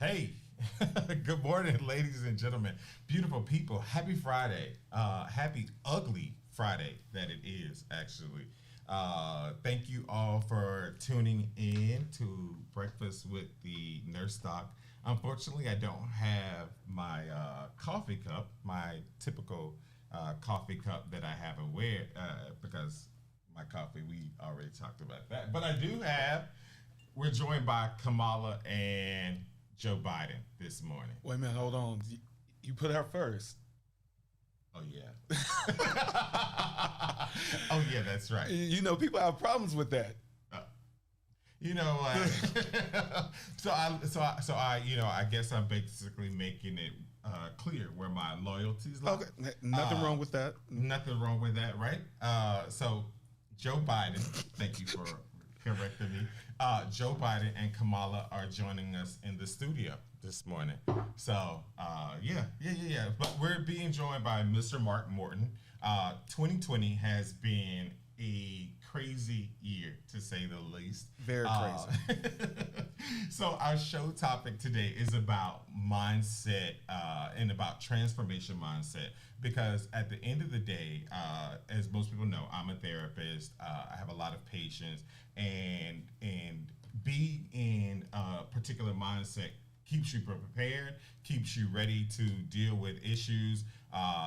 Hey, good morning, ladies and gentlemen, beautiful people. Happy Friday. Happy ugly Friday that it is, actually. Thank you all for tuning in to Breakfast with the Nurse Doc. Unfortunately, I don't have my coffee cup, my typical coffee cup that I have aware because my coffee, we already talked about that. But I do have, we're joined by Kamala and Joe Biden this morning. Wait a minute, hold on. You put her first. Oh yeah. Oh yeah, that's right. You know, people have problems with that. Uh, you know, I guess I'm basically making it clear where my loyalties lie. Okay, nothing wrong with that. Nothing wrong with that, right? So Joe Biden, thank you for correcting me. Joe Biden and Kamala are joining us in the studio this morning. So, yeah. But we're being joined by Mr. Mark Morton. 2020 has been a crazy year, to say the least. Very crazy. So our show topic today is about mindset and about transformation mindset. Because at the end of the day, as most people know, I'm a therapist. I have a lot of patients, and being in a particular mindset keeps you prepared, keeps you ready to deal with issues.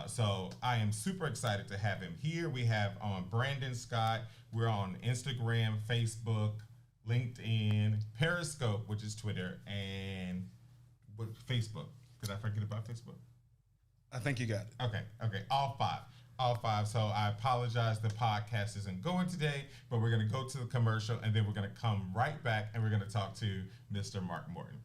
So I am super excited to have him here. We have on Brandon Scott. We're on Instagram, Facebook, LinkedIn, Periscope, which is Twitter, and Facebook. Did I forget about Facebook? I think you got it. Okay, all five. All five. So I apologize. The podcast isn't going today, but we're going to go to the commercial and then we're going to come right back and we're going to talk to Mr. Mark Morton.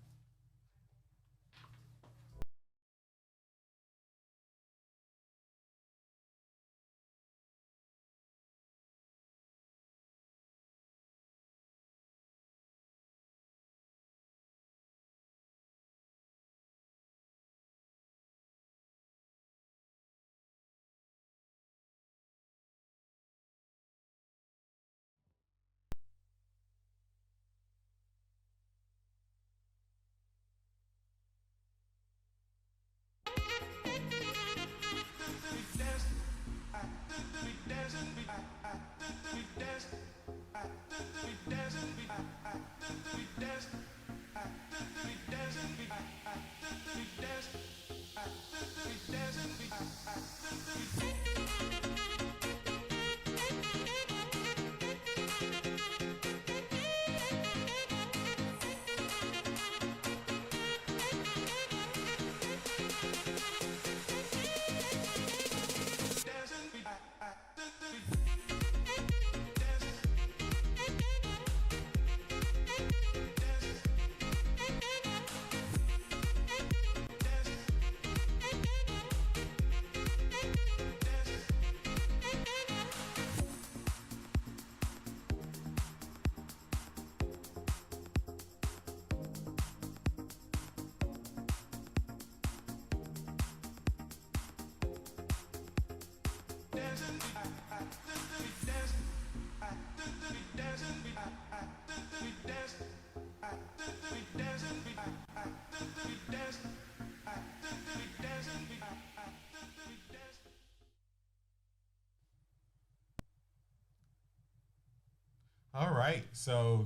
All right. So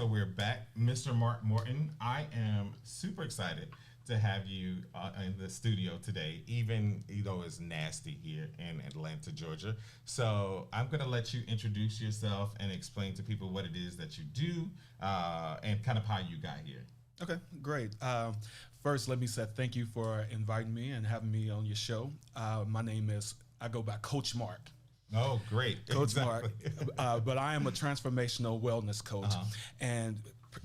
we're back. Mr. Mark Morton, I am super excited to have you in the studio today, even though it's nasty here in Atlanta, Georgia. So I'm going to let you introduce yourself and explain to people what it is that you do and kind of how you got here. Okay, great. First, let me say thank you for inviting me and having me on your show. My name is, I go by Coach Mark. Oh, great. Coach Exactly. Mark. But I am a transformational wellness coach. And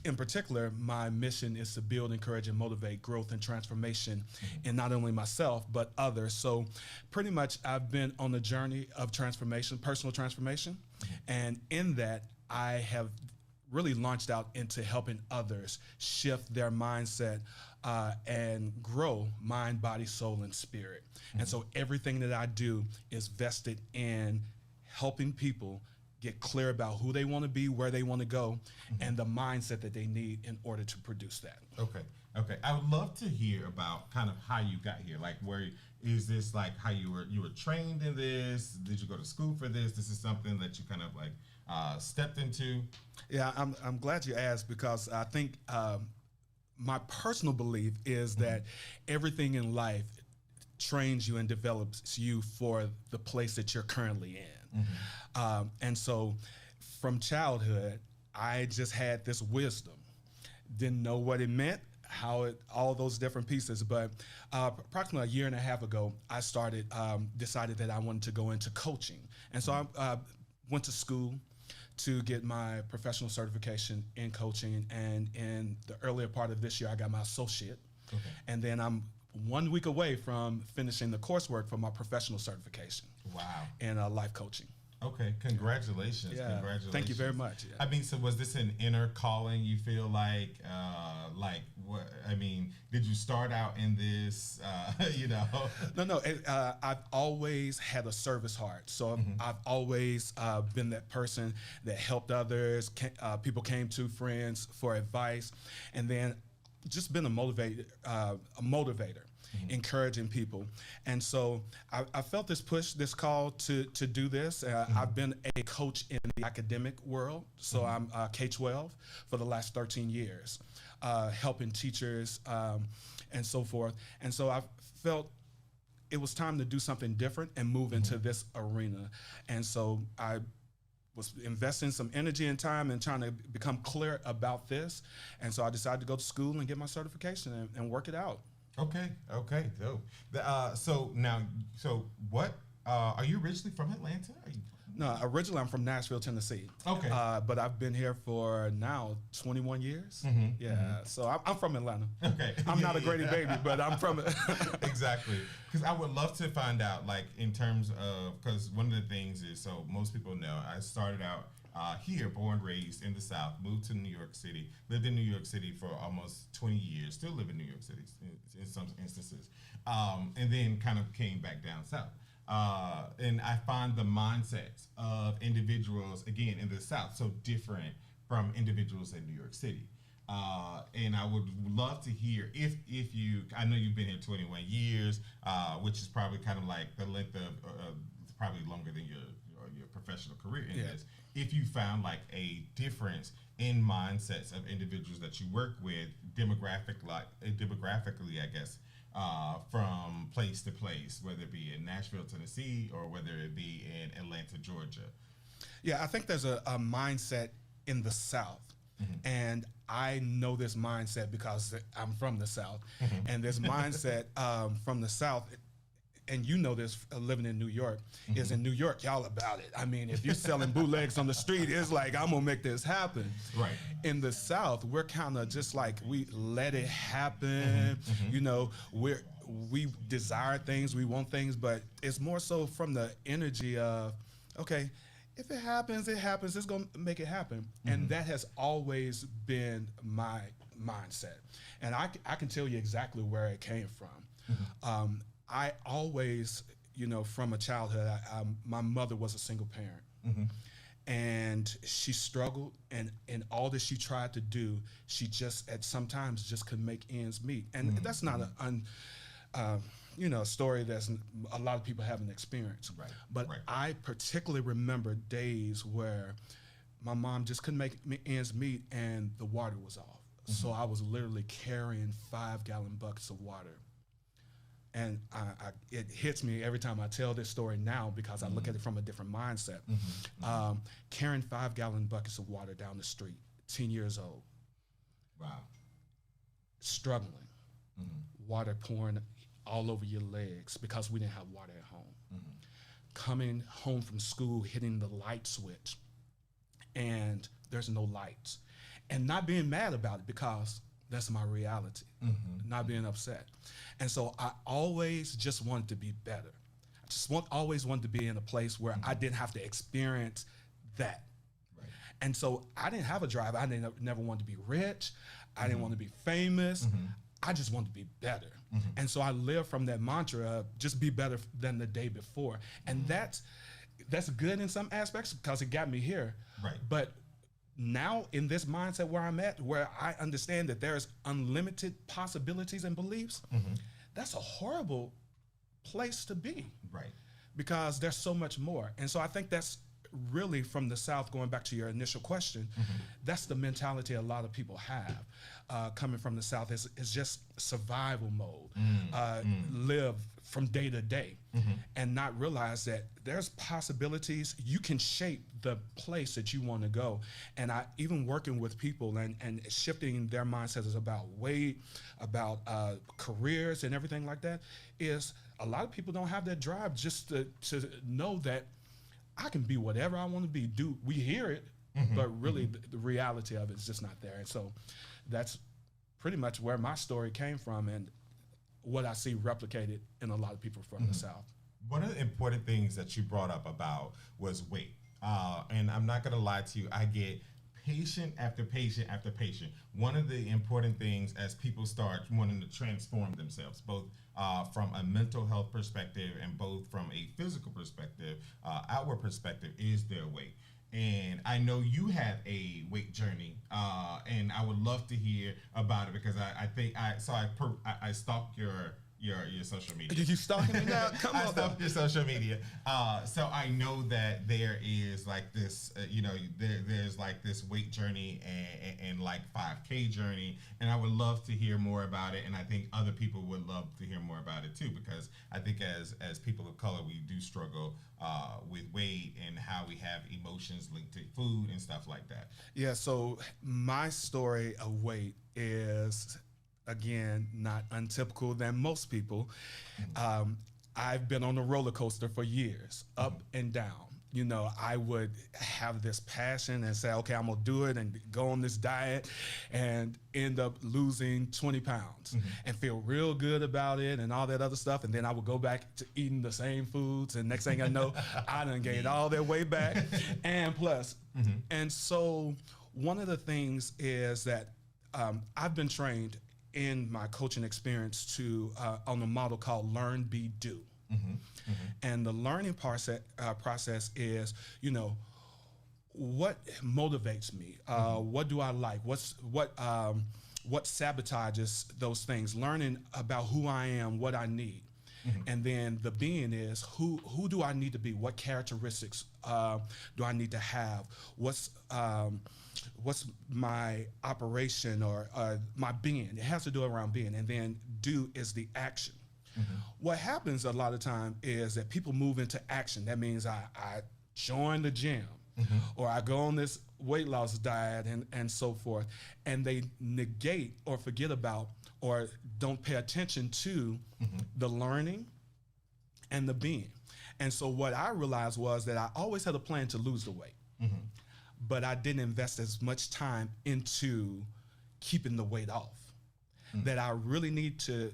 in particular, my mission is to build, encourage, and motivate growth and transformation in not only myself, but others. So pretty much I've been on the journey of transformation, personal transformation. And in that, I have really launched out into helping others shift their mindset and grow mind, body, soul, and spirit. And so everything that I do is vested in helping people get clear about who they want to be, where they want to go, and the mindset that they need in order to produce that. Okay. Okay. I would love to hear about kind of how you got here. Like, where is this, like how you were trained in this? Did you go to school for this? This is something that you kind of like stepped into? Yeah, I'm glad you asked, because I think my personal belief is that everything in life trains you and develops you for the place that you're currently in. And so from childhood, I just had this wisdom. Didn't know what it meant, all those different pieces. But approximately a year and a half ago, I decided that I wanted to go into coaching. And so I went to school to get my professional certification in coaching. And in the earlier part of this year, I got my associate. Okay. And then I'm 1 week away from finishing the coursework for my professional certification. Wow. In life coaching. Okay, congratulations. Yeah, congratulations. thank you very much. Yeah. I mean, so was this an inner calling, you feel like what, I mean, did you start out in this, you know? No, I've always had a service heart. So I've always been that person that helped others. People came to friends for advice, and then just been a motivator. Encouraging people. And so I felt this push, this call to do this. I've been a coach in the academic world. So I'm K-12 for the last 13 years, helping teachers and so forth. And so I felt it was time to do something different and move into this arena. And so I was investing some energy and time and trying to become clear about this. And so I decided to go to school and get my certification and work it out. Okay, dope. So what, are you originally from Atlanta? No, originally I'm from Nashville, Tennessee. Okay. But I've been here for now 21 years. Yeah, so I'm from Atlanta. Okay. I'm not a Grady baby, but I'm from it. Exactly. Because I would love to find out, like, in terms of, because one of the things is, so most people know, I started out here, born, raised in the South, moved to New York City, lived in New York City for almost 20 years, still live in New York City in some instances, and then kind of came back down South. And I find the mindsets of individuals, again, in the South, so different from individuals in New York City. And I would love to hear if you, I know you've been here 21 years, which is probably kind of like the length of, probably longer than your professional career in this. If you found like a difference in mindsets of individuals that you work with, demographically, I guess, from place to place, whether it be in Nashville, Tennessee, or whether it be in Atlanta, Georgia. Yeah, I think there's a mindset in the South. And I know this mindset because I'm from the South. And this mindset from the South, and you know this living in New York, is in New York, y'all about it. I mean, if you're selling bootlegs on the street, it's like, I'm gonna make this happen. Right. In the South, we're kind of just like, we let it happen. You know, we desire things, we want things, but it's more so from the energy of, okay, if it happens, it happens. It's gonna make it happen. And that has always been my mindset. And I can tell you exactly where it came from. I always, you know, from a childhood, my mother was a single parent. And she struggled, and all that she tried to do, she just sometimes just couldn't make ends meet. And that's not a story that's a lot of people haven't experienced. Right. But I particularly remember days where my mom just couldn't make ends meet and the water was off. So I was literally carrying 5-gallon buckets of water. And it hits me every time I tell this story now because I look at it from a different mindset. Carrying 5-gallon buckets of water down the street, 10 years old. Wow. Struggling. Water pouring all over your legs because we didn't have water at home. Coming home from school, hitting the light switch, and there's no lights. And not being mad about it because that's my reality, not being upset. And so I always just wanted to be better. I just always wanted to be in a place where I didn't have to experience that. Right. And so I didn't have a drive. I never wanted to be rich. I didn't want to be famous. I just wanted to be better. And so I lived from that mantra of just be better than the day before. And that's, that's good in some aspects because it got me here. Right. But now in this mindset where I'm at, where I understand that there's unlimited possibilities and beliefs, that's a horrible place to be. Right. Because there's so much more. And so I think that's really from the South, going back to your initial question, that's the mentality a lot of people have coming from the South. Is just survival mode, live from day to day, and not realize that there's possibilities. You can shape the place that you want to go. And I even working with people and shifting their mindsets about weight, about careers and everything like that, is a lot of people don't have that drive just to know that I can be whatever I want to be. We hear it, but really the reality of it is just not there. And so that's pretty much where my story came from and what I see replicated in a lot of people from the South. One of the important things that you brought up about was weight. And I'm not going to lie to you, I get patient after patient after patient. One of the important things as people start wanting to transform themselves, both from a mental health perspective and both from a physical perspective, outward perspective, is their weight. And I know you had a weight journey, and I would love to hear about it because I stalked your social media. Did you stalking me now? Come on. I stalked your social media. So I know that there is like this, there's like this weight journey and like 5K journey. And I would love to hear more about it. And I think other people would love to hear more about it too, because I think as people of color, we do struggle with weight and how we have emotions linked to food and stuff like that. Yeah, so my story of weight is, again, not untypical than most people. I've been on a roller coaster for years, up and down. You know, I would have this passion and say, okay, I'm gonna do it and go on this diet and end up losing 20 pounds and feel real good about it and all that other stuff. And then I would go back to eating the same foods. And next thing I know, I done gained all that weight back and plus. And so one of the things is that I've been trained in my coaching experience to on a model called Learn, Be, Do. And the learning process is, what motivates me? What do I like? What sabotages those things? Learning about who I am, what I need. And then the being is, who do I need to be? What characteristics do I need to have? What's my operation or my being? It has to do around being. And then do is the action. What happens a lot of time is that people move into action. That means I join the gym or I go on this weight loss diet and so forth. And they negate or forget about or don't pay attention to the learning and the being. And so what I realized was that I always had a plan to lose the weight, but I didn't invest as much time into keeping the weight off. That I really need to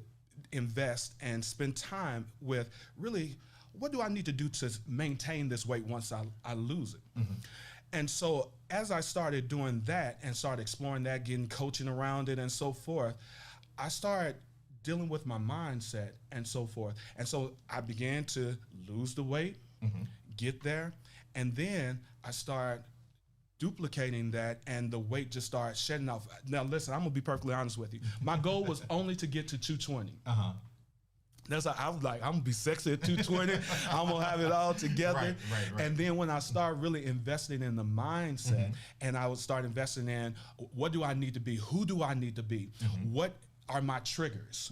invest and spend time with really, what do I need to do to maintain this weight once I lose it? And so as I started doing that and started exploring that, getting coaching around it and so forth, I started dealing with my mindset and so forth. And so I began to lose the weight, get there, and then I started duplicating that and the weight just started shedding off. Now listen, I'm gonna be perfectly honest with you. My goal was only to get to 220. That's how I was like, I'm gonna be sexy at 220. I'm gonna have it all together. Right. And then when I started really investing in the mindset and I would start investing in what do I need to be? Who do I need to be? What are my triggers?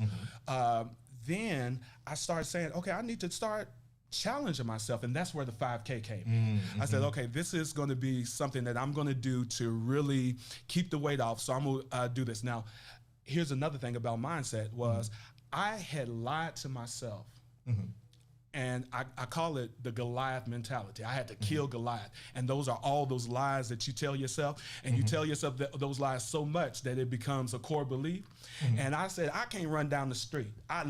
Then I started saying, okay, I need to start challenging myself, and that's where the 5K came in. I said, okay, this is going to be something that I'm going to do to really keep the weight off, so I'm going to do this. Now, here's another thing about mindset was I had lied to myself, and I call it the Goliath mentality. I had to kill Goliath, and those are all those lies that you tell yourself, and you tell yourself those lies so much that it becomes a core belief. And I said, I can't run down the street. I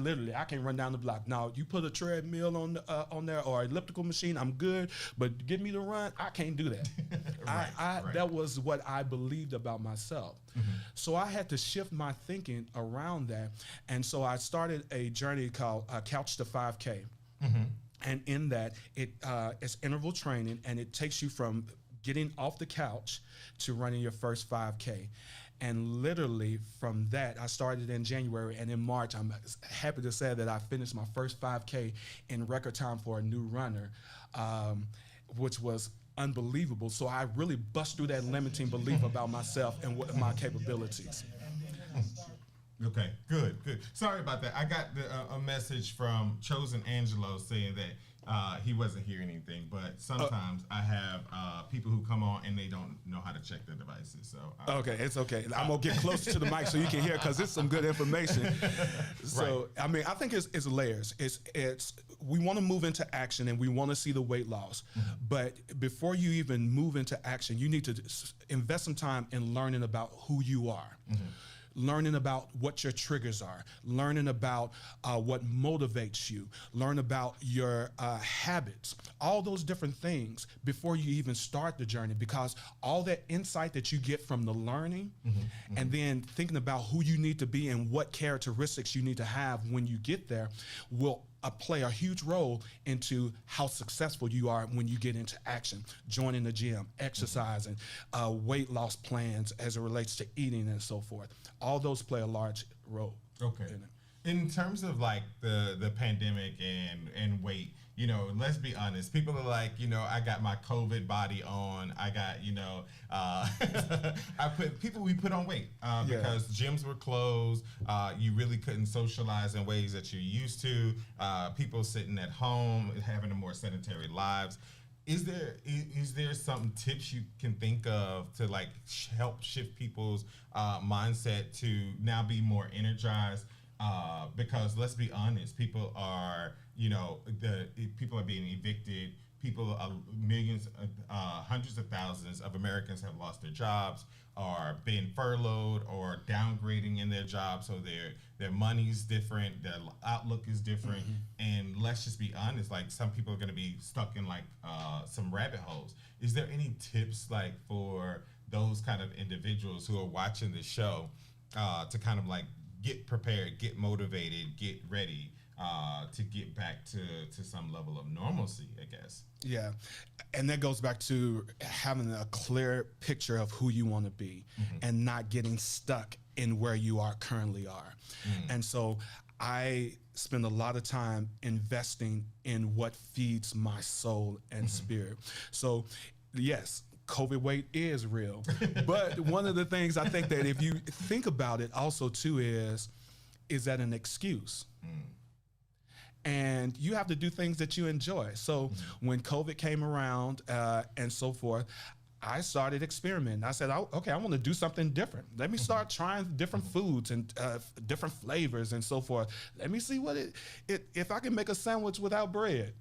can't run down the block. Now, you put a treadmill on there or elliptical machine, I'm good, but get me to run, I can't do that. That was what I believed about myself. So I had to shift my thinking around that, and so I started a journey called Couch to 5K. And in that, it's interval training, and it takes you from getting off the couch to running your first 5K. And literally from that, I started in January, and in March, I'm happy to say that I finished my first 5K in record time for a new runner, which was unbelievable. So I really bust through that limiting belief about myself and what my capabilities. Okay, good. Sorry about that. I got a message from Chosen Angelo saying that he wasn't hearing anything, but sometimes I have people who come on and they don't know how to check their devices. So okay, it's okay. I'm gonna get closer to the mic so you can hear, because it's some good information. So right. I mean, I think it's layers. It's we want to move into action and we want to see the weight loss, but before you even move into action, you need to invest some time in learning about who you are. Learning about what your triggers are, learning about what motivates you, learn about your habits, all those different things before you even start the journey, because all that insight that you get from the learning and then thinking about who you need to be and what characteristics you need to have when you get there will play a huge role into how successful you are when you get into action, joining the gym, exercising, weight loss plans as it relates to eating and so forth. All those play a large role. Okay. In terms of like the pandemic and weight, you know, let's be honest. People are like, you know, I got my COVID body on. I got, you know, we put on weight because gyms were closed. You really couldn't socialize in ways that you used to. People sitting at home, having a more sedentary lives. Is there some tips you can think of to like help shift people's mindset to now be more energized? Because let's be honest, people are, you know, people are being evicted. People, millions, hundreds of thousands of Americans have lost their jobs, are being furloughed or downgrading in their jobs. So their money's different, their outlook is different. And let's just be honest, like some people are going to be stuck in like some rabbit holes. Is there any tips like for those kind of individuals who are watching the show to kind of like get prepared, get motivated, get ready to get back to some level of normalcy, I guess? Yeah, and that goes back to having a clear picture of who you want to be and not getting stuck in where you currently are. And so I spend a lot of time investing in what feeds my soul and spirit. So yes, COVID weight is real. But one of the things I think that if you think about it also too is that an excuse? And you have to do things that you enjoy. So when COVID came around and so forth, I started experimenting. I said, okay, I want to do something different. Let me start trying different foods and different flavors and so forth. Let me see what if I can make a sandwich without bread.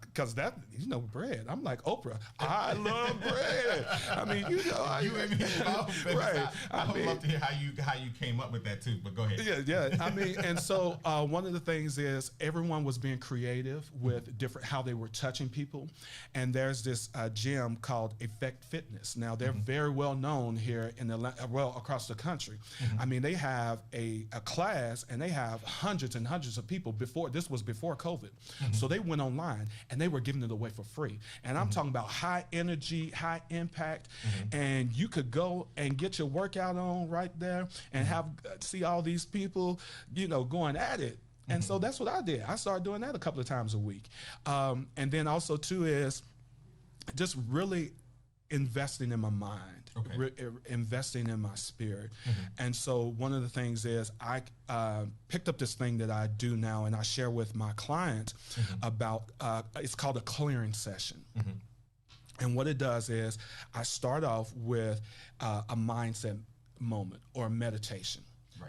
Because that, you know, bread. I'm like Oprah. I love bread. I mean, you know, you and me both. Right. I would love to hear how you came up with that too. But go ahead. Yeah. I mean, and so one of the things is everyone was being creative with different how they were touching people, and there's this gym called Effect Fitness. Now they're very well known here in across the country. I mean, they have a class, and they have hundreds and hundreds of people. This was before COVID, so they went online. And they were giving it away for free. And I'm talking about high energy, high impact, and you could go and get your workout on right there and see all these people, you know, going at it. And so that's what I did. I started doing that a couple of times a week. And then also too is just really investing in my mind, investing in my spirit. And so one of the things is I picked up this thing that I do now, and I share with my clients about, it's called a clearing session. And what it does is I start off with a mindset moment or meditation.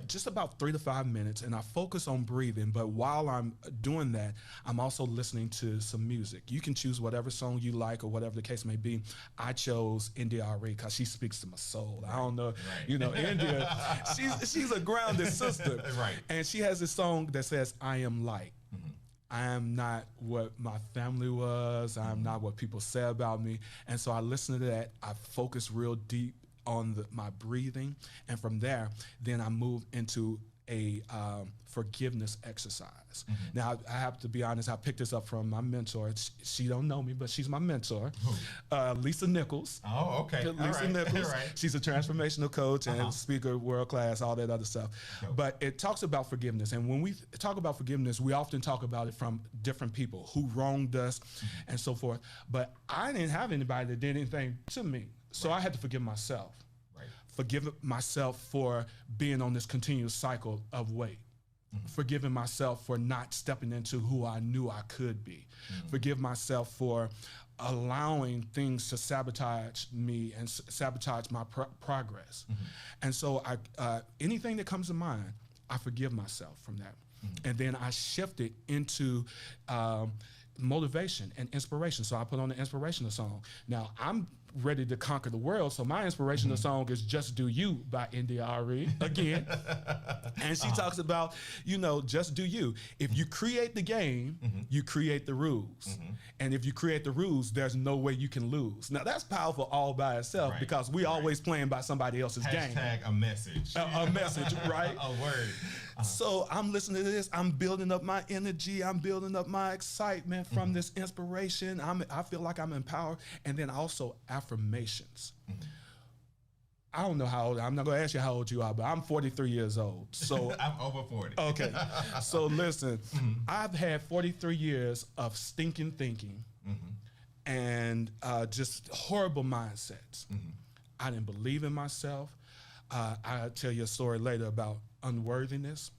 Just about 3 to 5 minutes, and I focus on breathing. But while I'm doing that, I'm also listening to some music. You can choose whatever song you like or whatever the case may be. I chose India Ari because she speaks to my soul. I don't know, you know, India, she's a grounded sister. And she has this song that says, I am light. I am not what my family was. I'm not what people say about me. And so I listen to that. I focus real deep on my breathing, and from there, then I move into a forgiveness exercise. Now, I have to be honest, I picked this up from my mentor. She don't know me, but she's my mentor, Lisa Nichols. Oh, okay. Lisa Nichols. She's a transformational coach and speaker, world class, all that other stuff. But it talks about forgiveness. And when we talk about forgiveness, we often talk about it from different people who wronged us and so forth. But I didn't have anybody that did anything to me. So I had to forgive myself. Forgive myself for being on this continuous cycle of weight. Forgiving myself for not stepping into who I knew I could be. Forgive myself for allowing things to sabotage me and sabotage my progress. And so anything that comes to mind, I forgive myself from that. And then I shifted into motivation and inspiration. So I put on an inspirational song. Now I'm ready to conquer the world. So my inspirational song is Just Do You by NDRE again. And she talks about, just do you. If you create the game, you create the rules. And if you create the rules, there's no way you can lose. Now that's powerful all by itself because we always playing by somebody else's game. Hashtag a message. A message, right? A word. So I'm listening to this. I'm building up my energy. I'm building up my excitement from this inspiration. I feel like I'm empowered. And then also affirmations. I don't know how old. I'm not going to ask you how old you are, but I'm 43 years old. So I'm over 40. Okay. So listen, I've had 43 years of stinking thinking and just horrible mindsets. I didn't believe in myself. I'll tell you a story later about unworthiness.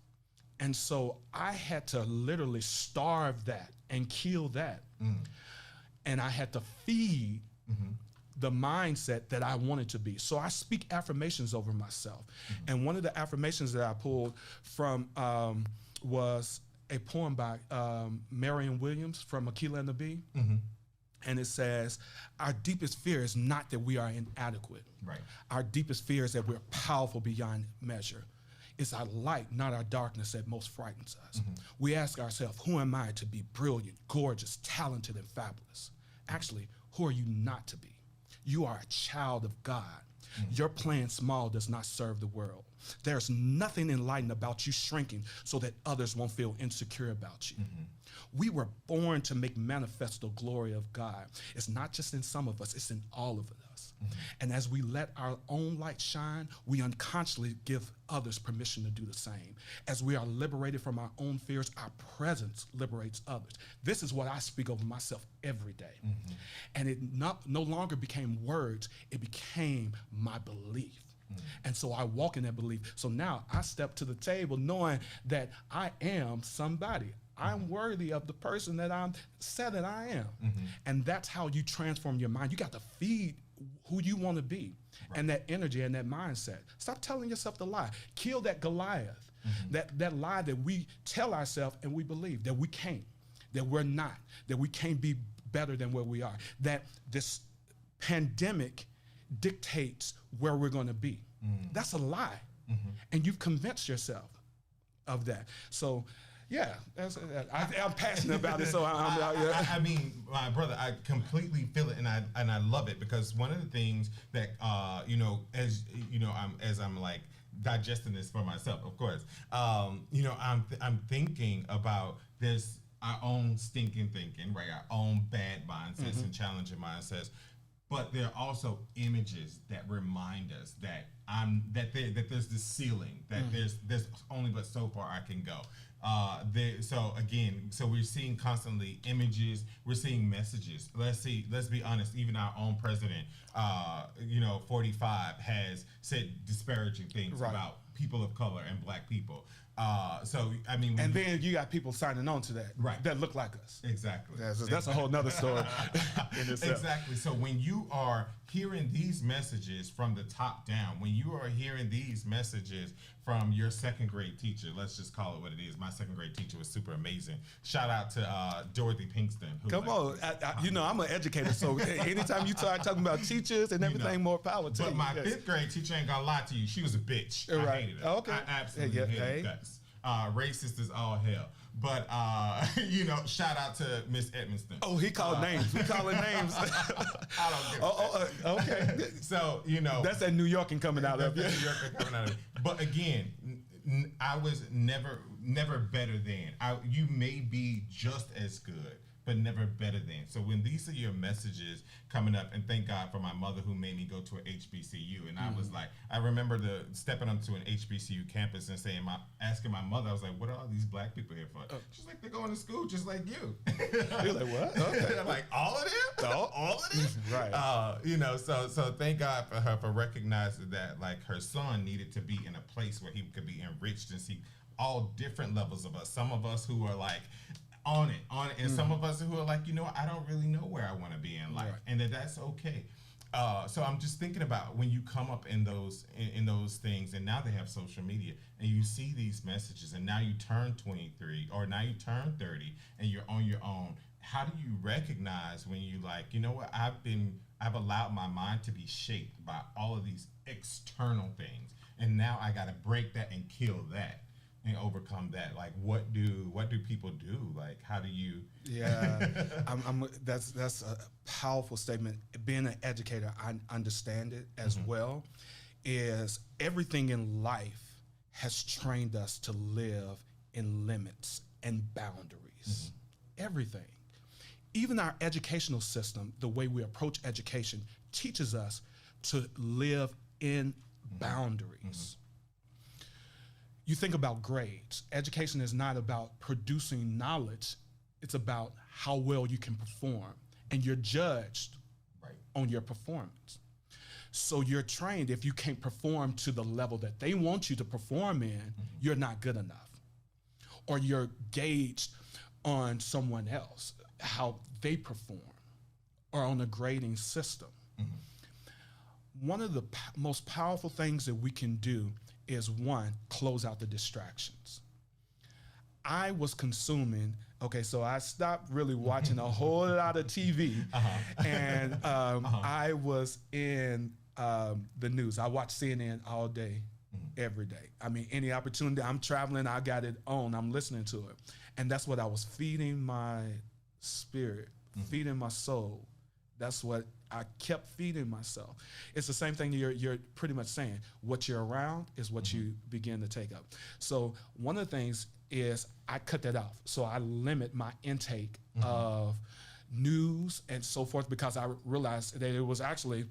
And so I had to literally starve that and kill that. And I had to feed the mindset that I wanted to be. So I speak affirmations over myself. And one of the affirmations that I pulled from was a poem by Marion Williams from Akeelah and the Bee. And it says, our deepest fear is not that we are inadequate. Our deepest fear is that we're powerful beyond measure. It's our light, not our darkness, that most frightens us. We ask ourselves, who am I to be brilliant, gorgeous, talented, and fabulous? Actually, who are you not to be? You are a child of God. Your playing small does not serve the world. There's nothing enlightened about you shrinking so that others won't feel insecure about you. We were born to make manifest the glory of God. It's not just in some of us, it's in all of us. And as we let our own light shine, we unconsciously give others permission to do the same. As we are liberated from our own fears, our presence liberates others. This is what I speak over myself every day. And it no longer became words, it became my belief. And so I walk in that belief. So now I step to the table knowing that I am somebody. I'm worthy of the person that I'm said that I am. And that's how you transform your mind. You got to feed who you want to be and that energy and that mindset. Stop telling yourself the lie. Kill that Goliath, that lie that we tell ourselves and we believe that we can't, that we're not, that we can't be better than where we are, that this pandemic dictates where we're going to be. That's a lie. And you've convinced yourself of that. So yeah, I'm passionate about it. So I mean, my brother, I completely feel it, and I love it, because one of the things that as I'm like digesting this for myself, of course, I'm thinking about this, our own stinking thinking, right? Our own bad mindsets and challenging mindsets. But there are also images that remind us that there's this ceiling, that there's only but so far I can go. So we're seeing constantly images, we're seeing messages. Let's be honest, even our own president, 45 has said disparaging things about people of color and black people. Then you got people signing on to that, that look like us. Exactly. That's a whole nother story in itself. Exactly. So when you are hearing these messages from the top down, when you are hearing these messages from your second grade teacher, let's just call it what it is. My second grade teacher was super amazing. Shout out to Dorothy Pinkston. Come on. I'm an educator, so anytime you start talking about teachers and everything, more power to you. But my fifth grade teacher, ain't gonna lie to you, she was a bitch. I hated her. Okay. I absolutely hated her. Racist as all hell. But, shout out to Miss Edmonston. Oh, he called names. We calling names. I don't give a okay. So, That's that New Yorker coming out of you. New Yorker coming out of it. But again, I was never better than. You may be just as good, but never better than. So when these are your messages coming up, and thank God for my mother who made me go to an HBCU, and I was like, I remember stepping onto an HBCU campus and asking my mother, I was like, what are all these black people here for? She's like, they're going to school just like you. You're like, what? Okay. I'm like, all of them? All of them? Right. So thank God for her for recognizing that, like, her son needed to be in a place where he could be enriched and see all different levels of us. Some of us who are like on it, and some of us who are like, I don't really know where I want to be in life, and that's okay. So I'm just thinking about when you come up in those things, and now they have social media, and you see these messages, and now you turn 23, or now you turn 30, and you're on your own. How do you recognize when you like, what, I've allowed my mind to be shaped by all of these external things, and now I got to break that and kill that and overcome that? Like, what do people do? Like, how do you? Yeah, that's a powerful statement. Being an educator, I understand it as well. Is everything in life has trained us to live in limits and boundaries. Everything, even our educational system, the way we approach education, teaches us to live in boundaries. You think about grades. Education is not about producing knowledge. It's about how well you can perform. And you're judged on your performance. So you're trained, if you can't perform to the level that they want you to perform in, you're not good enough. Or you're gauged on someone else, how they perform, or on a grading system. One of the most powerful things that we can do is, one, close out the distractions. I was consuming, so I stopped really watching a whole lot of TV, and I was in the news. I watch CNN all day, every day. I mean, any opportunity, I'm traveling, I got it on, I'm listening to it. And that's what I was feeding my spirit, feeding my soul. That's what I kept feeding myself. It's the same thing you're pretty much saying. What you're around is what you begin to take up. So one of the things is I cut that off. So I limit my intake of news and so forth, because I realized that it was actually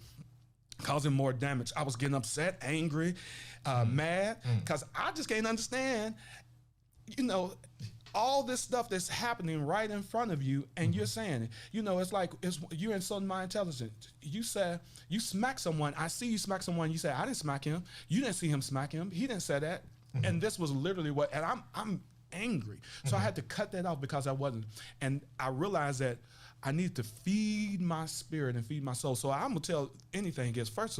causing more damage. I was getting upset, angry, mad, because I just can't understand, all this stuff that's happening right in front of you, and you're saying, it's like you're insulting my intelligence. You said you smack someone. I see you smack someone. You say, I didn't smack him. You didn't see him smack him. He didn't say that. And this was literally and I'm angry. So I had to cut that off because I wasn't. And I realized that I need to feed my spirit and feed my soul. So I'm gonna tell anything is, first,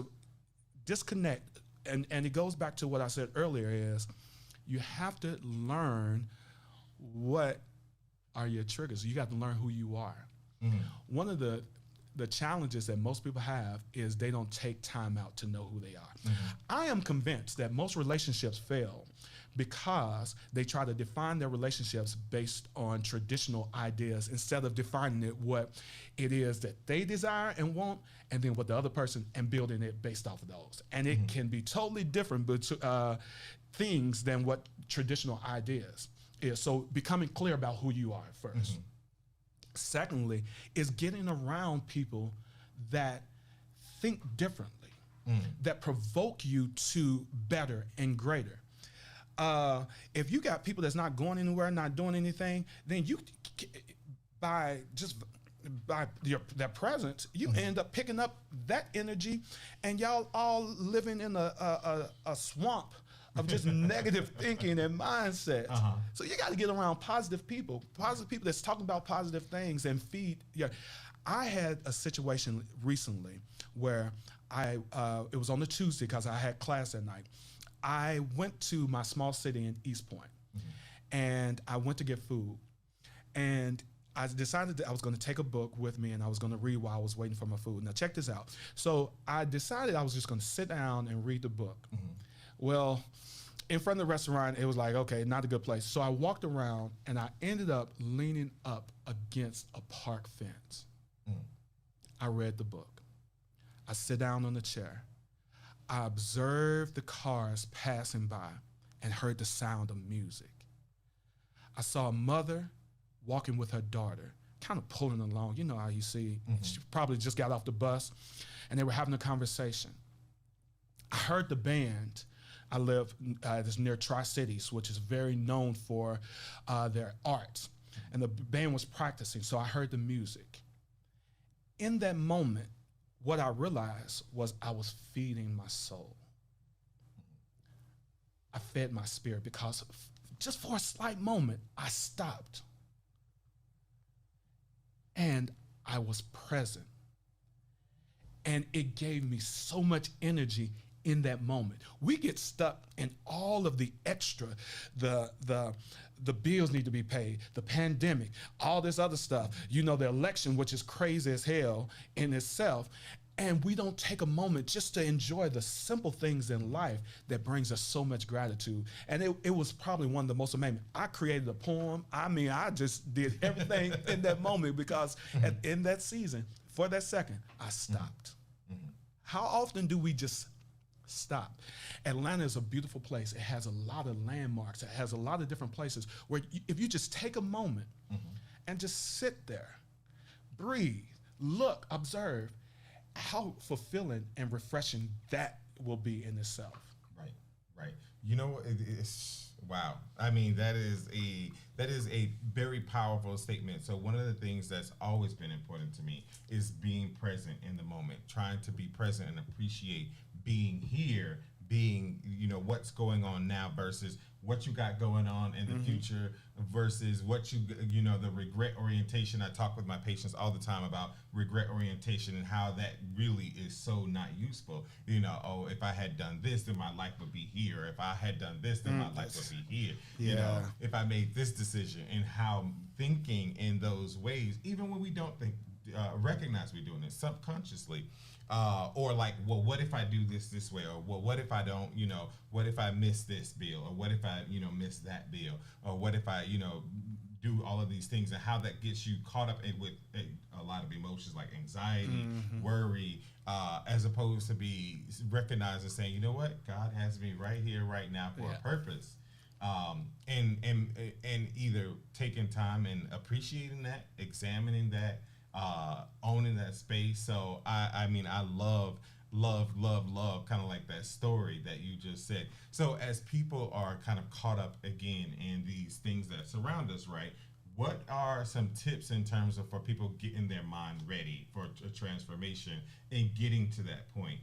disconnect. And it goes back to what I said earlier, is you have to learn what are your triggers. You got to learn who you are. One of the challenges that most people have is they don't take time out to know who they are. I am convinced that most relationships fail because they try to define their relationships based on traditional ideas instead of defining it what it is that they desire and want, and then what the other person, and building it based off of those. And it can be totally different things than what traditional ideas is. So becoming clear about who you are first. Secondly, is getting around people that think differently, that provoke you to better and greater. If you got people that's not going anywhere, not doing anything, then you, by their presence, you end up picking up that energy, and y'all all living in a swamp of just negative thinking and mindset. So you got to get around positive people that's talking about positive things and feed. Yeah, I had a situation recently where it was on a Tuesday because I had class that night. I went to my small city in East Point, and I went to get food, and I decided that I was going to take a book with me and I was going to read while I was waiting for my food. Now check this out. So I decided I was just going to sit down and read the book. Well, in front of the restaurant, it was like, okay, not a good place. So I walked around and I ended up leaning up against a park fence. I read the book. I sit down on the chair. I observed the cars passing by, and heard the sound of music. I saw a mother walking with her daughter, kind of pulling along. You know how you see, she probably just got off the bus, and they were having a conversation. I heard the band. I live it's near Tri-Cities, which is very known for their arts. And the band was practicing, so I heard the music. In that moment, what I realized was I was feeding my soul. I fed my spirit because just for a slight moment, I stopped. And I was present. And it gave me so much energy in that moment. We get stuck in all of the extra, the bills need to be paid, the pandemic, all this other stuff, you know, the election, which is crazy as hell in itself. And we don't take a moment just to enjoy the simple things in life that brings us so much gratitude. And it was probably one of the most amazing. I created a poem. I mean, I just did everything in that moment because in that season, for that second, I stopped. How often do we just stop? Atlanta is a beautiful place. It has a lot of landmarks. It has a lot of different places where if you just take a moment and just sit there, breathe, look, observe, how fulfilling and refreshing that will be in itself. Right. You know, it's wow. I mean, that is a very powerful statement. So one of the things that's always been important to me is being present in the moment, trying to be present and appreciate being here, being, you know, what's going on now versus what you got going on in the future versus what you know, the regret orientation. I talk with my patients all the time about regret orientation and how that really is so not useful. You know, oh, if I had done this, then my life would be here. If I had done this, then my life would be here. Yeah. You know, if I made this decision, and how thinking in those ways, even when we don't think, recognize we're doing it subconsciously, or like, well, what if I do this way? Or, well, what if I don't, you know, what if I miss this bill? Or what if I, you know, miss that bill? Or what if I, you know, do all of these things, and how that gets you caught up with a lot of emotions like anxiety, worry, as opposed to be recognizing, saying, you know what, God has me right here, right now for a purpose. And either taking time and appreciating that, examining that, owning that space. So I mean, I love kind of like that story that you just said. So as people are kind of caught up again in these things that surround us, right, what are some tips in terms of for people getting their mind ready for a transformation and getting to that point?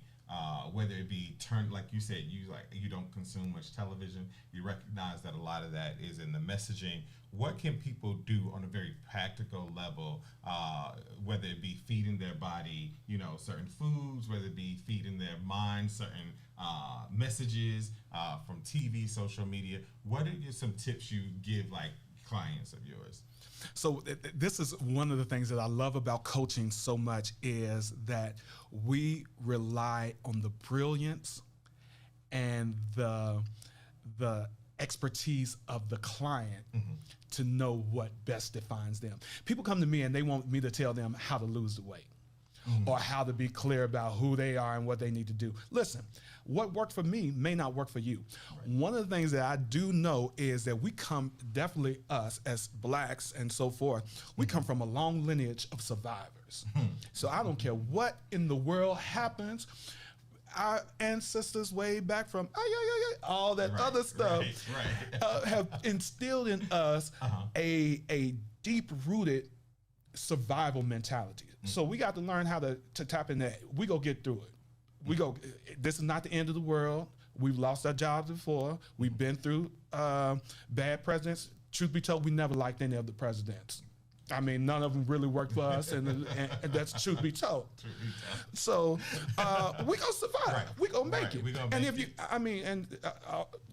Whether it be like you said, you don't consume much television. You recognize that a lot of that is in the messaging. What can people do on a very practical level, whether it be feeding their body, you know, certain foods, whether it be feeding their mind certain messages from TV, social media? What are some tips you give like clients of yours? So this is one of the things that I love about coaching so much, is that we rely on the brilliance and the expertise of the client to know what best defines them. People come to me and they want me to tell them how to lose the weight or how to be clear about who they are and what they need to do. Listen, what worked for me may not work for you. Right. One of the things that I do know is that we come, definitely us as blacks and so forth, we come from a long lineage of survivors. So I don't care what in the world happens. Our ancestors way back from all that other stuff have instilled in us a deep-rooted survival mentality. So we got to learn how to tap in that. We go get through it. This is not the end of the world. We've lost our jobs before. We've been through bad presidents. Truth be told, we never liked any of the presidents. I mean, none of them really worked for us, and that's truth be told. So we gonna survive. Right. We gonna make it. And if you, I mean, and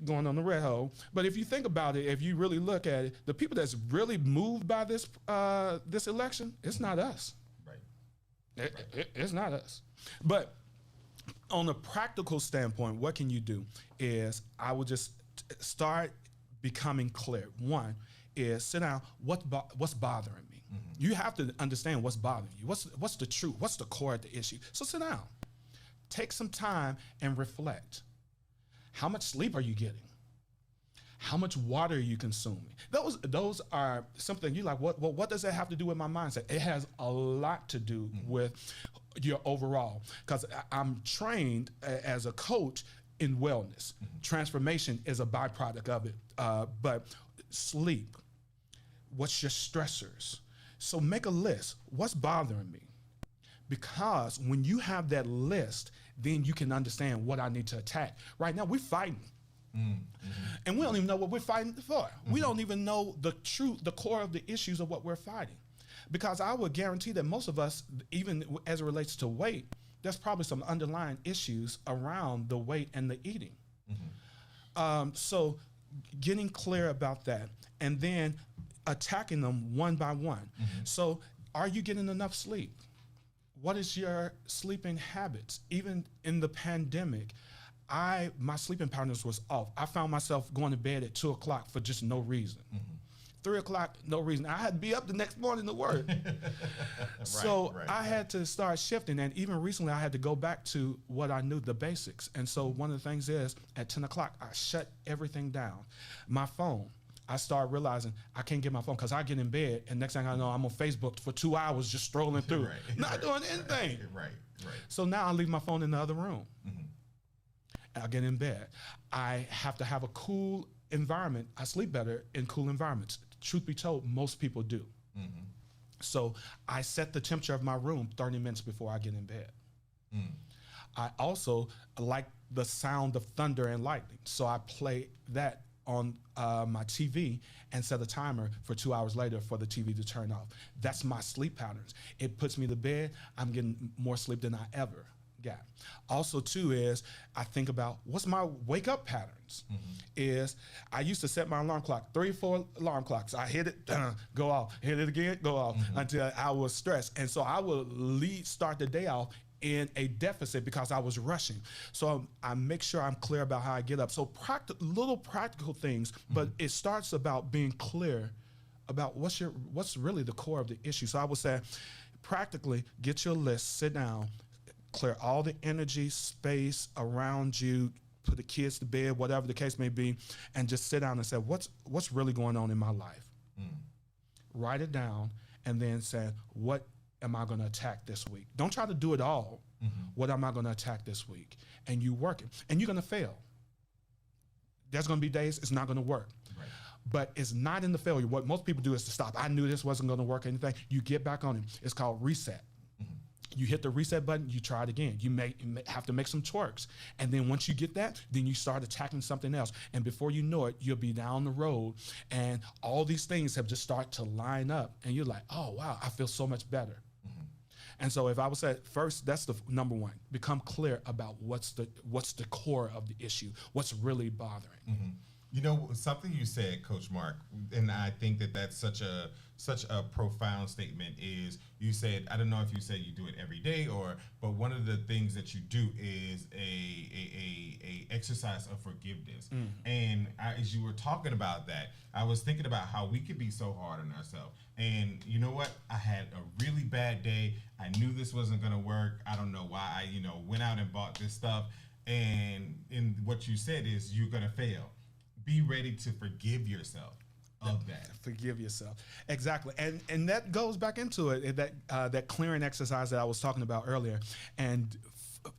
going on the red hole, but if you think about it, if you really look at it, the people that's really moved by this this election, it's not us. Right. It's not us. But on a practical standpoint, what can you do? Is I would just start becoming clear. One is sit down. What's bothering me? You have to understand what's bothering you. What's the truth? What's the core of the issue? So sit down. Take some time and reflect. How much sleep are you getting? How much water are you consuming? Those are something you like, what does that have to do with my mindset? It has a lot to do with your overall, because I'm trained as a coach in wellness. Transformation is a byproduct of it. But sleep, what's your stressors? So make a list. What's bothering me? Because when you have that list, then you can understand what I need to attack. Right now, we're fighting. And we don't even know what we're fighting for. We don't even know the core of the issues of what we're fighting. Because I would guarantee that most of us, even as it relates to weight, there's probably some underlying issues around the weight and the eating. So getting clear about that, and then attacking them one by one. So are you getting enough sleep? What is your sleeping habits? Even in the pandemic, my sleeping patterns was off. I found myself going to bed at 2 o'clock for just no reason. 3 o'clock, no reason. I had to be up the next morning to work. I had to start shifting. And even recently, I had to go back to what I knew, the basics. And so one of the things is, at 10 o'clock, I shut everything down. My phone, I started realizing I can't get my phone because I get in bed, and next thing I know, I'm on Facebook for 2 hours just strolling through, not doing anything. So now I leave my phone in the other room. I get in bed. I have to have a cool environment. I sleep better in cool environments. Truth be told, most people do. So I set the temperature of my room 30 minutes before I get in bed. I also like the sound of thunder and lightning. So I play that on my TV and set a timer for 2 hours later for the TV to turn off. That's my sleep patterns. It puts me to bed. I'm getting more sleep than I ever got. Also, too, is I think about what's my wake up patterns. Is I used to set my alarm clock, 3 or 4 alarm clocks. I hit it, go off, hit it again, go off, until I was stressed. And so I would start the day off in a deficit because I was rushing. So I make sure I'm clear about how I get up. So little practical things, but it starts about being clear about what's really the core of the issue. So I would say, practically, get your list, sit down, clear all the energy, space around you, put the kids to bed, whatever the case may be, and just sit down and say, what's really going on in my life? Write it down, and then say, what am I going to attack this week? Don't try to do it all. What am I going to attack this week? And you work it, and you're going to fail. There's going to be days it's not going to work. But it's not in the failure. What most people do is to stop. I knew this wasn't going to work or anything. You get back on it. It's called reset. You hit the reset button, you try it again. You may have to make some twerks. And then once you get that, then you start attacking something else. And before you know it, you'll be down the road, and all these things have just started to line up. And you're like, oh, wow, I feel so much better. And so if I would say, first, that's the number one. Become clear about what's the core of the issue, what's really bothering. You know, something you said, Coach Mark, and I think that's such a profound statement, is you said, I don't know if you said you do it every day, but one of the things that you do is a exercise of forgiveness. And as you were talking about that, I was thinking about how we could be so hard on ourselves. And you know what? I had a really bad day. I knew this wasn't going to work. I don't know why I, went out and bought this stuff. And what you said is you're going to fail. Be ready to forgive yourself of that. Forgive yourself. Exactly. And that goes back into it, that clearing exercise that I was talking about earlier. And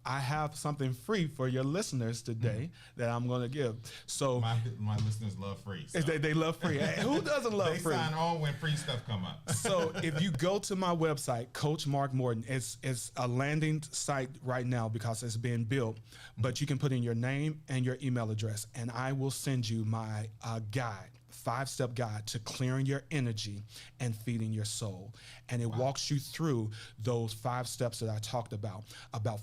I have something free for your listeners today that I'm going to give. So my listeners love free. So. They love free. Hey, who doesn't love free? They sign on when free stuff come up. So if you go to my website, Coach Mark Morton, it's a landing site right now because it's being built, but you can put in your name and your email address, and I will send you my guide. 5-step guide to clearing your energy and feeding your soul. And it walks you through those 5 steps that I talked about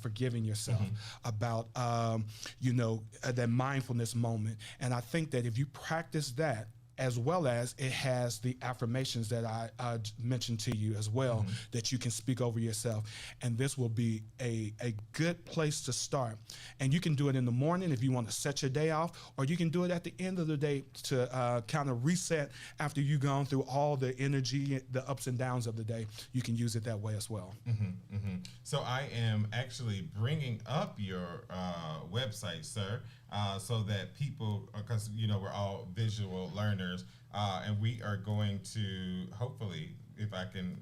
forgiving yourself, about, that mindfulness moment. And I think that if you practice that, as well as it has the affirmations that I mentioned to you as well, that you can speak over yourself. And this will be a good place to start. And you can do it in the morning if you want to set your day off, or you can do it at the end of the day to kind of reset after you've gone through all the energy, the ups and downs of the day. You can use it that way as well. So I am actually bringing up your website, sir. so that people, because we're all visual learners, and we are going to hopefully, if I can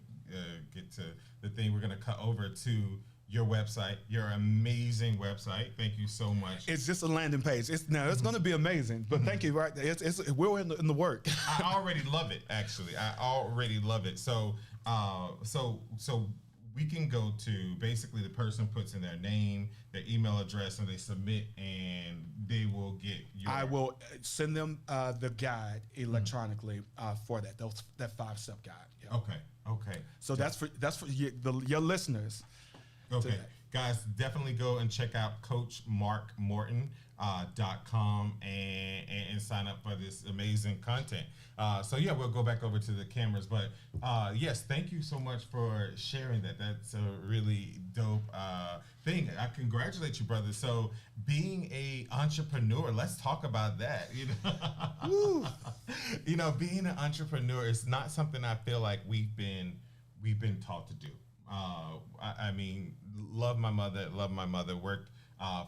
get to the thing, we're going to cut over to your website, your amazing website. Thank you so much. It's just a landing page. It's going to be amazing, but thank you. Right, we're in the work. I already love it. Actually, I already love it. So we can go to, basically the person puts in their name, their email address, and they submit, and they will get I will send them the guide electronically for that 5-step guide. Yeah. Okay. So that's for your listeners. Okay, guys, definitely go and check out CoachMarkMorton.com and sign up for this amazing content. So yeah, we'll go back over to the cameras, but yes, thank you so much for sharing that. That's a really dope thing. I congratulate you, brother. So being a entrepreneur, let's talk about that. Being an entrepreneur is not something I feel like we've been taught to do. I mean, love my mother, worked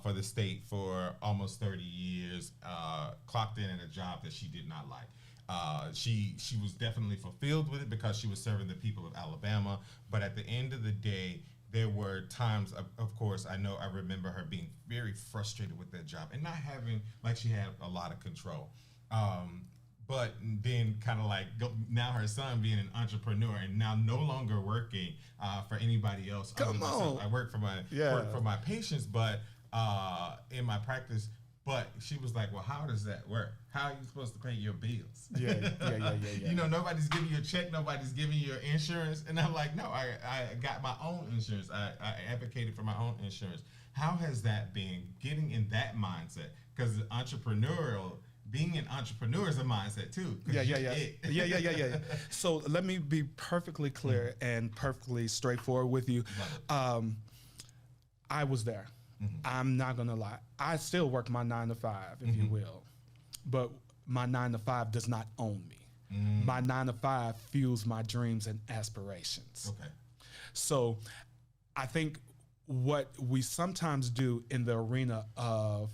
for the state for almost 30 years, clocked in at a job that she did not like. She was definitely fulfilled with it because she was serving the people of Alabama. But at the end of the day, there were times, of course, I remember her being very frustrated with that job and not having, like, she had a lot of control. But then kind of like now her son being an entrepreneur and now no longer working for anybody else. Come on. I work for my patients, but in my practice. But she was like, well, how does that work? How are you supposed to pay your bills? Yeah. Nobody's giving you a check. Nobody's giving you your insurance. And I'm like, no, I got my own insurance. I advocated for my own insurance. How has that been, getting in that mindset? Because being an entrepreneur is a mindset too. Yeah. So let me be perfectly clear and perfectly straightforward with you. I was there. I'm not gonna lie. I still work my 9 to 5, if you will, but my 9 to 5 does not own me. My 9 to 5 fuels my dreams and aspirations. Okay. So I think what we sometimes do in the arena of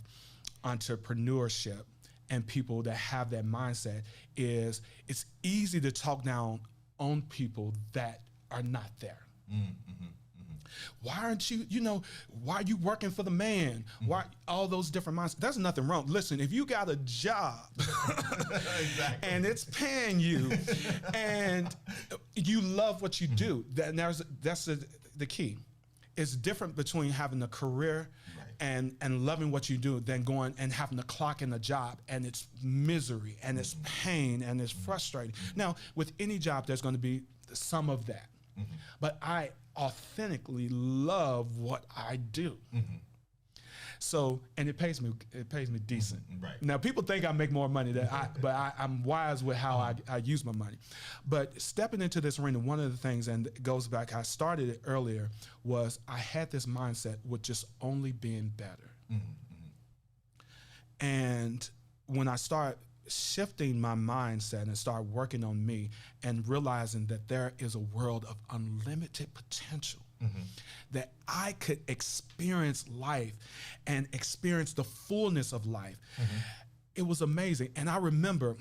entrepreneurship and people that have that mindset is it's easy to talk down on people that are not there. Why aren't you, why are you working for the man? Why all those different mindsets? There's nothing wrong. Listen, if you got a job Exactly. and it's paying you and you love what you do, that's the key. It's different between having a career and loving what you do than going and having to clock in a job and it's misery and it's pain and it's frustrating. Now, with any job, there's going to be some of that. But I authentically love what I do. So, and it pays me decent. Right. Now, people think I make more money but I'm wise with how I use my money. But stepping into this arena, one of the things, and it goes back, I started it earlier, was I had this mindset with just only being better. And when I start shifting my mindset and start working on me and realizing that there is a world of unlimited potential, that I could experience life and experience the fullness of life. It was amazing. And I remember,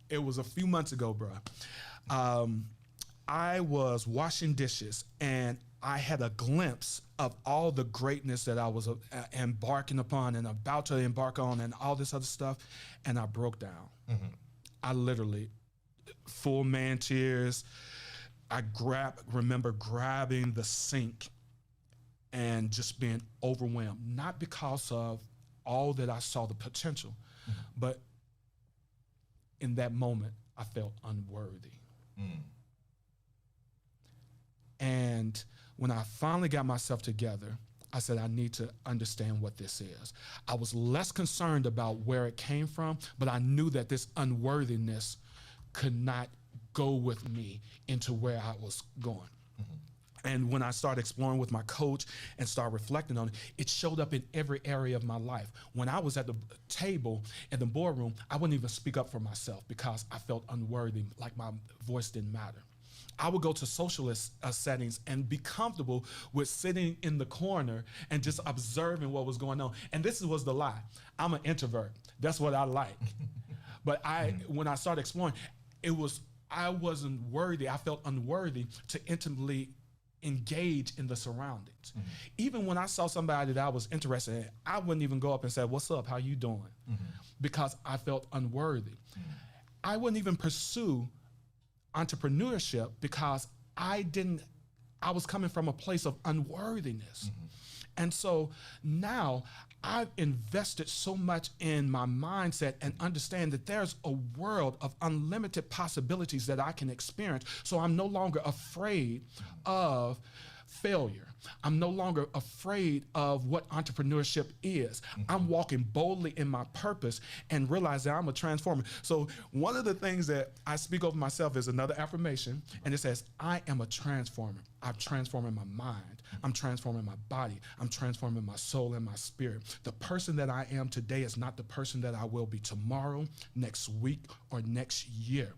it was a few months ago, bro. I was washing dishes and I had a glimpse of all the greatness that I was embarking upon and about to embark on and all this other stuff. And I broke down. I literally, full man tears. I remember grabbing the sink and just being overwhelmed, not because of all that I saw the potential, but in that moment, I felt unworthy. And when I finally got myself together, I said, I need to understand what this is. I was less concerned about where it came from, but I knew that this unworthiness could not go with me into where I was going. And when I started exploring with my coach and started reflecting on it, it showed up in every area of my life. When I was at the table in the boardroom, I wouldn't even speak up for myself because I felt unworthy, like my voice didn't matter. I would go to socialist settings and be comfortable with sitting in the corner and just observing what was going on. And this was the lie. I'm an introvert. That's what I like. But when I started exploring, I wasn't worthy. I felt unworthy to intimately engage in the surroundings. Even when I saw somebody that I was interested in, I wouldn't even go up and say, "What's up? How you doing?" Because I felt unworthy. I wouldn't even pursue entrepreneurship because I was coming from a place of unworthiness. And so now I've invested so much in my mindset and understand that there's a world of unlimited possibilities that I can experience. So I'm no longer afraid of failure. I'm no longer afraid of what entrepreneurship is. I'm walking boldly in my purpose and realize that I'm a transformer. So one of the things that I speak over myself is another affirmation, and it says, I am a transformer. I'm transforming my mind. I'm transforming my body. I'm transforming my soul and my spirit. The person that I am today is not the person that I will be tomorrow, next week, or next year.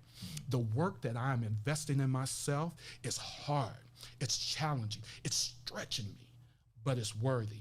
The work that I'm investing in myself is hard. It's challenging. It's stretching me, but it's worthy.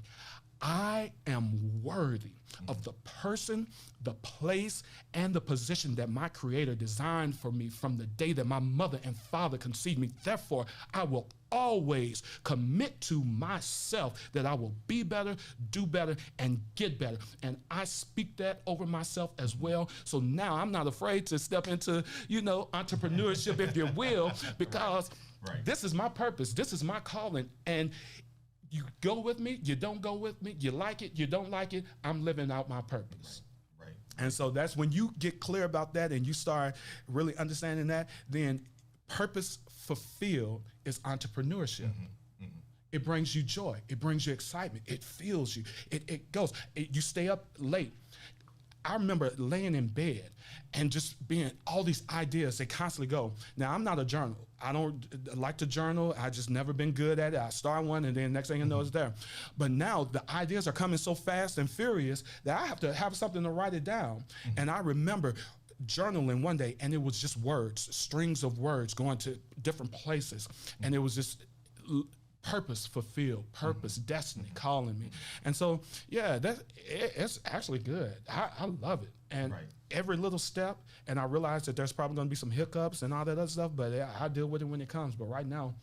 I am worthy of the person, the place, and the position that my Creator designed for me from the day that my mother and father conceived me. Therefore, I will always commit to myself that I will be better, do better, and get better. And I speak that over myself as well. So now I'm not afraid to step into, entrepreneurship, if you will, because this is my purpose. This is my calling. And you go with me, you don't go with me, you like it, you don't like it, I'm living out my purpose. Right. And so that's when you get clear about that and you start really understanding that, then purpose fulfilled is entrepreneurship. It brings you joy. It brings you excitement. It fills you. It goes. You stay up late. I remember laying in bed and just being all these ideas, they constantly go. Now, I'm not a journal. I don't like to journal. I just never been good at it. I start one and then next thing you know it's there. But now the ideas are coming so fast and furious that I have to have something to write it down. And I remember journaling one day and it was just words, strings of words going to different places. And it was just purpose fulfilled, purpose, destiny calling me. And so, yeah, it's actually good. I love it. And every little step, and I realize that there's probably going to be some hiccups and all that other stuff, but I deal with it when it comes. But right now,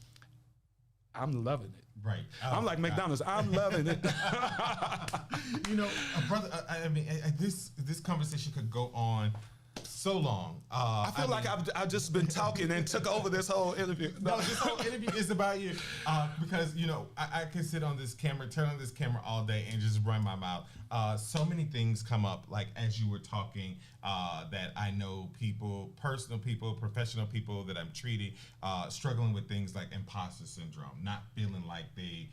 I'm loving it. Right. I'm like McDonald's. I'm loving it. Brother, this conversation could go on so long. I feel like I've just been talking and took over this whole interview. No, this whole interview is about you. Because, I can sit on this camera, turn on this camera all day and just run my mouth. So many things come up, like as you were talking, that I know people, personal people, professional people that I'm treating, struggling with things like imposter syndrome, not feeling like they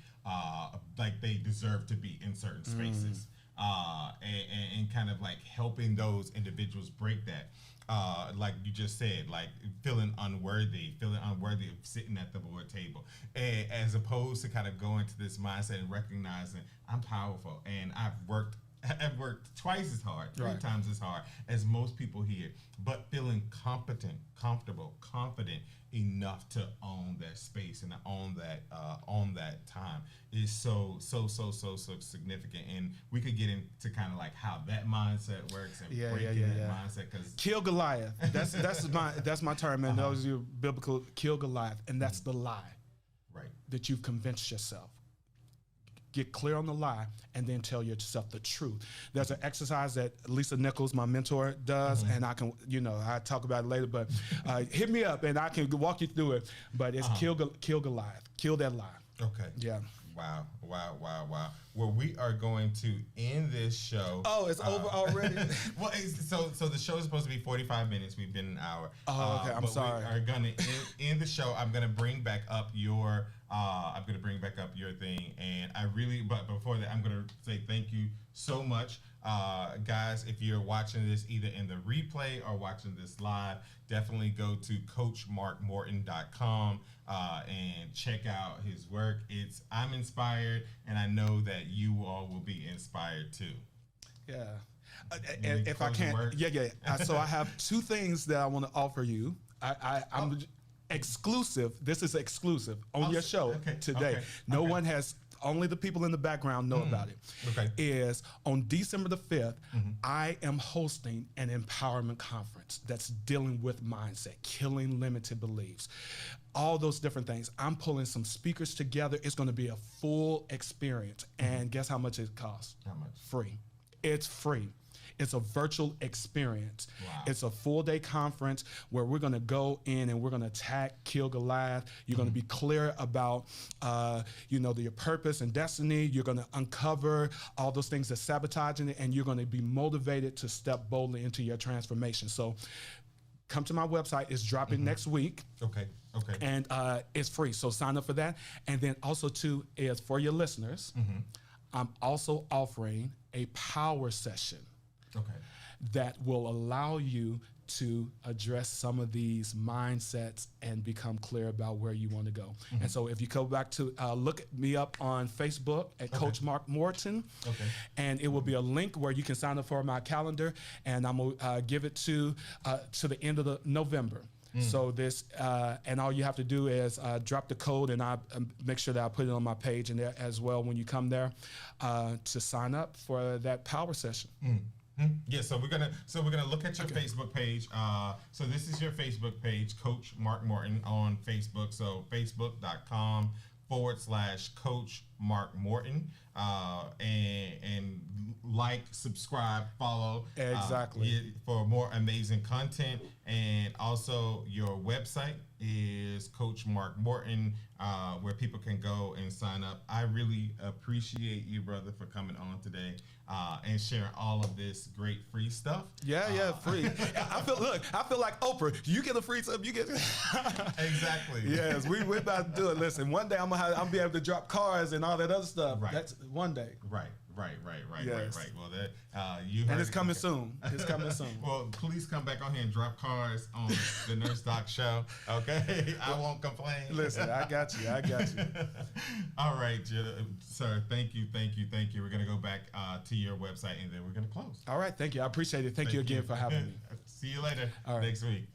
deserve to be in certain spaces. And kind of like helping those individuals break that. Like you just said, like feeling unworthy of sitting at the board table, as opposed to kind of going to this mindset and recognizing I'm powerful and I've worked twice as hard, three times as hard as most people here, but feeling competent, comfortable, confident enough to own that space and own that time is so significant. And we could get into kind of like how that mindset works and breaking that mindset. Because kill Goliath. That's my term, man. That was your biblical kill Goliath, and that's the lie. Right. That you've convinced yourself. Get clear on the lie and then tell yourself the truth. There's an exercise that Lisa Nichols, my mentor, does, and I can, I talk about it later, but hit me up and I can walk you through it. But it's kill Goliath. Kill that lie. Okay. Yeah. Wow. Well, we are going to end this show. Oh, it's over already? Well, so the show is supposed to be 45 minutes. We've been an hour. Oh, okay. I'm sorry. We are going to end the show. I'm going to bring back up your thing. And but before that, I'm going to say thank you so much. Guys, if you're watching this either in the replay or watching this live, definitely go to coachmarkmorton.com and check out his work. I'm inspired, and I know that you all will be inspired too. Yeah. If I can, so I have two things that I want to offer you. I'm exclusive. This is exclusive on your show today. No one has. Only the people in the background know about it. Is on December the 5th, I am hosting an empowerment conference that's dealing with mindset, killing limited beliefs, all those different things. I'm pulling some speakers together. It's going to be a full experience. And guess how much it costs? How much? Free. It's free. It's a virtual experience. Wow. It's a full-day conference where we're going to go in and we're going to attack, kill Goliath. You're going to be clear about, your purpose and destiny. You're going to uncover all those things that sabotaging it, and you're going to be motivated to step boldly into your transformation. So come to my website. It's dropping next week. Okay. And it's free. So sign up for that. And then also, too, is for your listeners, I'm also offering a power session. That will allow you to address some of these mindsets and become clear about where you want to go. And so if you go back to look me up on Facebook at Coach Mark Morton, and it will be a link where you can sign up for my calendar, and I'm gonna give it to the end of November. So this, and all you have to do is drop the code, and I make sure that I put it on my page and there as well when you come there to sign up for that power session. Yeah, so we're gonna look at your Facebook page. So this is your Facebook page, Coach Mark Morton on Facebook. So facebook.com/Coach Mark Morton, and like, subscribe, follow for more amazing content. And also your website is Coach Mark Morton, where people can go and sign up. I really appreciate you, brother, for coming on today and sharing all of this great free stuff. Free. I feel like Oprah. You get a free stuff, you get exactly. Yes, we about to do it. Listen, one day I'm be able to drop cars and all that other stuff. Right. That's one day. Right. Yes. Well, that you heard, and it's coming soon. It's coming soon. Well, please come back on here and drop cars on the Nurse Doc Show. Okay, I won't complain. Listen, I got you. All right, sir. Thank you. We're gonna go back to your website, and then we're gonna close. All right. Thank you. I appreciate it. Thank you again for having me. See you later All right. next week.